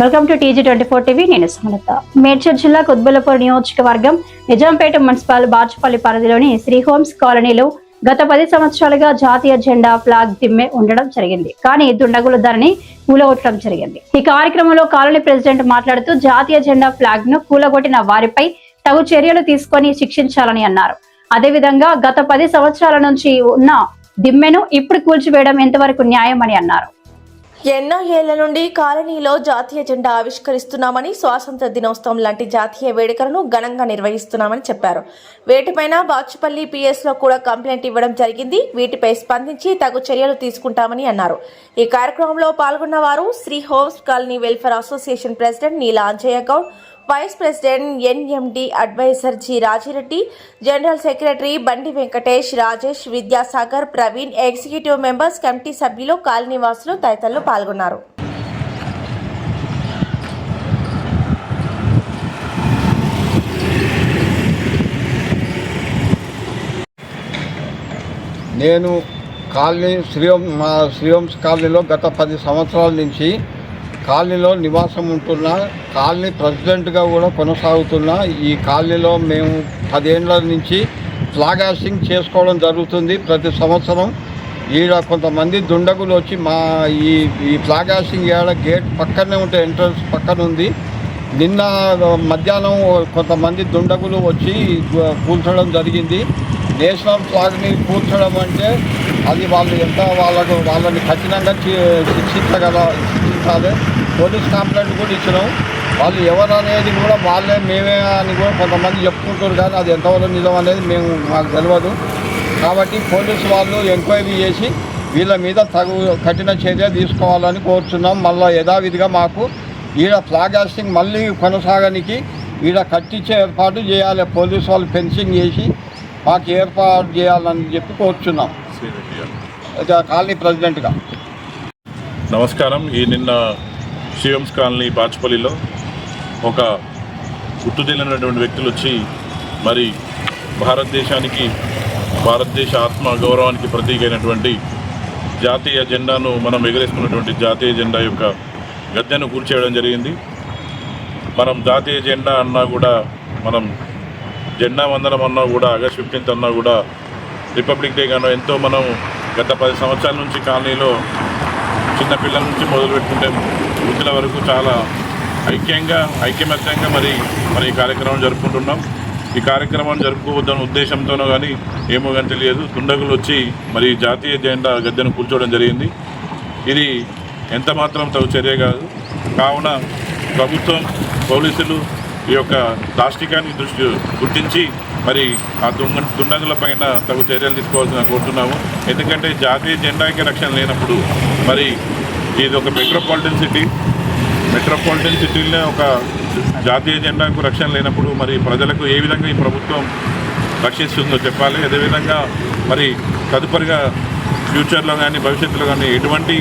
Welcome to TG24 TV. నేను సుమలత. మేడ్చల్ జిల్లా కుత్బుల్లాపూర్ నియోజకవర్గం నిజాంపేట మున్సిపల్ బాచుపల్లి పరిధిలోని శ్రీ హోమ్స్ కాలనీలో గత 10 సంవత్సరాలుగా జాతీయ జెండా ఫ్లాగ్ దిమ్మె ఉండడం జరిగింది. కానీ దుండగులు దానిని కూలగొట్టడం జరిగింది. ఈ కార్యక్రమంలో కాలనీ ప్రెసిడెంట్ మాట్లాడుతూ జాతీయ జెండా ఫ్లాగ్ ను కూలగొట్టిన వారిపై తగు చర్యలు తీసుకొని శిక్షించాలని అన్నారు. అదేవిధంగా గత 10 సంవత్సరాల నుంచి ఉన్న దిమ్మెను ఇప్పుడు కూల్చివేయడం ఎంతవరకు న్యాయమని అన్నారు. ఎన్నో ఏళ్ల నుండి కాలనీలో జాతీయ జెండా ఆవిష్కరిస్తున్నామని, స్వాతంత్ర దినోత్సవం లాంటి జాతీయ వేడుకలను ఘనంగా నిర్వహిస్తున్నామని చెప్పారు. వీటిపైన బాచుపల్లి PS లో కూడా కంప్లైంట్ ఇవ్వడం జరిగింది. వీటిపై స్పందించి తగు చర్యలు తీసుకుంటామని అన్నారు. ఈ కార్యక్రమంలో పాల్గొన్న వారు Sri homes colony welfare association president Neela Anjaiah Goud, vice president NMD adviser G Rajireddy, general secretary Bandi Venkatesh, Rajesh, Vidyasagar, Praveen, executive members, committee సభ్యులు, కాలనీవాసులు తదితరులు పాల్గొన్నారు. నేను కాలనీ శ్రీహోమ్స్ కాలనీలో గత 10 సంవత్సరాల నుంచి కాలనీలో నివాసం ఉంటున్నా, కాలనీ ప్రెసిడెంట్గా కూడా కొనసాగుతున్నా. ఈ కాలనీలో మేము 10 ఏళ్ళ నుంచి ఫ్లాగ్ హాస్టింగ్ చేసుకోవడం జరుగుతుంది. ప్రతి సంవత్సరం ఈడ కొంతమంది దుండగులు వచ్చి మా ఈ ఫ్లాగ్ హాస్టింగ్ గేట్ పక్కనే ఉంటే ఎంట్రన్స్ పక్కన ఉంది. నిన్న మధ్యాహ్నం కొంతమంది దుండగులు వచ్చి కూల్చడం జరిగింది. నేషనల్ ఫ్లాగ్ని కూల్చడం అంటే అది వాళ్ళు ఎంత వాళ్ళని కఠినంగా శిక్షించాలి. పోలీస్ కంప్లైంట్ కూడా ఇచ్చినాం. వాళ్ళు ఎవరు అనేది కూడా వాళ్ళే మేమే అని కూడా కొంతమంది చెప్పుకుంటారు, కానీ అది ఎంతవరకు నిజం అనేది మాకు తెలియదు. కాబట్టి పోలీసు వాళ్ళు ఎంక్వైరీ చేసి వీళ్ళ మీద తగు కఠిన చర్య తీసుకోవాలని కోరుతున్నాం. మళ్ళీ యథావిధిగా మాకు ఈడ ఫ్లాగ్ హాస్టింగ్ మళ్ళీ కొనసాగడానికి ఈడ కట్టించే ఏర్పాటు చేయాలి. పోలీసు వాళ్ళు ఫెన్సింగ్ చేసి మాకు ఏర్పాటు చేయాలని చెప్పి కోరుచున్నాం కాలనీ ప్రెసిడెంట్గా. నమస్కారం. ఈ నిన్న శ్రీహోమ్స్ కాలనీ బాచుపల్లిలో ఒక గుర్తు తెలియనటువంటి వ్యక్తులు వచ్చి మరి భారతదేశ ఆత్మ గౌరవానికి ప్రతీక అయినటువంటి జాతీయ జెండాను మనం ఎగరేసుకున్నటువంటి జాతీయ జెండా యొక్క గద్దెను కూల్చేయడం జరిగింది. మనం జాతీయ జెండా అన్నా కూడా, మనం జెండా వందనం అన్నా కూడా, ఆగస్ట్ 15th అన్నా కూడా, రిపబ్లిక్ డే గాను ఎంతో మనం గత 10 సంవత్సరాల నుంచి కాలనీలో చిన్న పిల్లల నుంచి మొదలు పెట్టుకుంటే వృద్ధుల వరకు చాలా ఐక్యమత్యంగా మరి ఈ కార్యక్రమం జరుపుకుంటున్నాం. ఈ కార్యక్రమాన్ని జరుపుకోవద్దన్న ఉద్దేశంతోనో కానీ ఏమో కానీ తెలియదు, దుండగులు వచ్చి మరి జాతీయ జెండా గద్దెను కూర్చోవడం జరిగింది. ఇది ఎంత మాత్రం తగు చర్య కాదు. కావున ప్రభుత్వం, పోలీసులు ఈ యొక్క దాష్టికాన్ని గుర్తించి మరి ఆ దుండగుల పైన తగు చర్యలు తీసుకోవాల్సిన కోరుతున్నాము. ఎందుకంటే జాతీయ జెండాకి రక్షణ లేనప్పుడు, మరి ఇది ఒక మెట్రోపాలిటన్ సిటీలో ఒక జాతీయ జెండాకు రక్షణ లేనప్పుడు మరి ప్రజలకు ఏ విధంగా ఈ ప్రభుత్వం రక్షిస్తుందో చెప్పాలి. అదేవిధంగా మరి తదుపరిగా ఫ్యూచర్లో కానీ భవిష్యత్తులో కానీ ఎటువంటి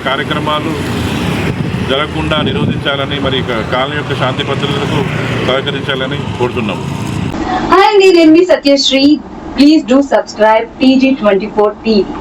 కార్యక్రమాలు జరగకుండా నిరోధించాలని, మరి కాలనీ యొక్క శాంతి భద్రతలకు సహకరించాలని కోరుతున్నాము. Hi, నేను మీ Satyasri. Please do subscribe TG24 TV.